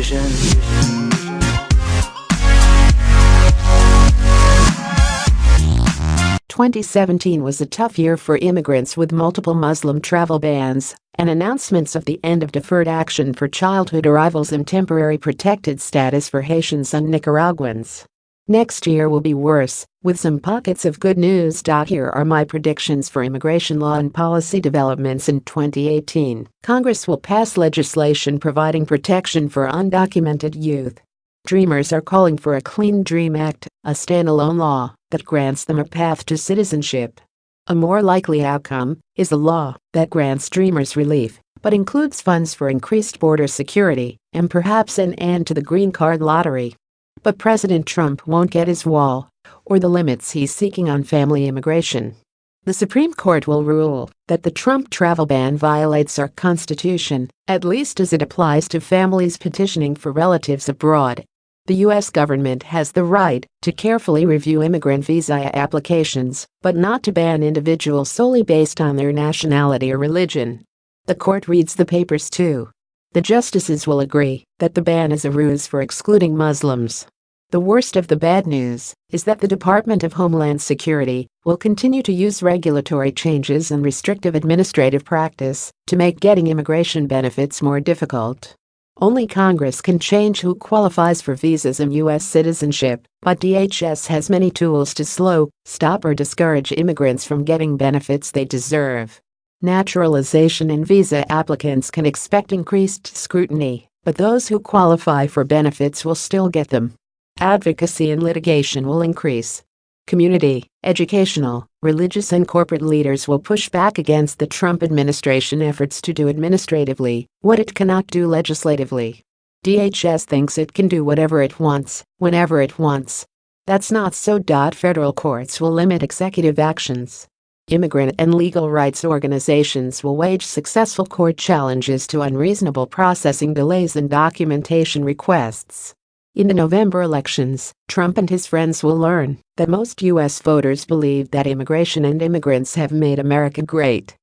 confusion. 2017 was a tough year for immigrants with multiple Muslim travel bans and announcements of the end of deferred action for childhood arrivals and temporary protected status for Haitians and Nicaraguans. Next year will be worse, with some pockets of good news. Here are my predictions for immigration law and policy developments in 2018. Congress will pass legislation providing protection for undocumented youth. Dreamers are calling for a Clean Dream Act, a standalone law that grants them a path to citizenship. A more likely outcome is a law that grants dreamers relief, but includes funds for increased border security and perhaps an end to the green card lottery. But President Trump won't get his wall or the limits he's seeking on family immigration. The Supreme Court will rule that the Trump travel ban violates our Constitution, at least as it applies to families petitioning for relatives abroad. The U.S. government has the right to carefully review immigrant visa applications, but not to ban individuals solely based on their nationality or religion. The court reads the papers too. The justices will agree that the ban is a ruse for excluding Muslims. The worst of the bad news is that the Department of Homeland Security will continue to use regulatory changes and restrictive administrative practice to make getting immigration benefits more difficult. Only Congress can change who qualifies for visas and U.S. citizenship, but DHS has many tools to slow, stop, or discourage immigrants from getting benefits they deserve. Naturalization and visa applicants can expect increased scrutiny, but those who qualify for benefits will still get them. Advocacy and litigation will increase. Community, educational, religious, and corporate leaders will push back against the Trump administration efforts to do administratively what it cannot do legislatively. DHS thinks it can do whatever it wants, whenever it wants. That's not so. Federal courts will limit executive actions. Immigrant and legal rights organizations will wage successful court challenges to unreasonable processing delays and documentation requests. In the November elections, Trump and his friends will learn that most U.S. voters believe that immigration and immigrants have made America great.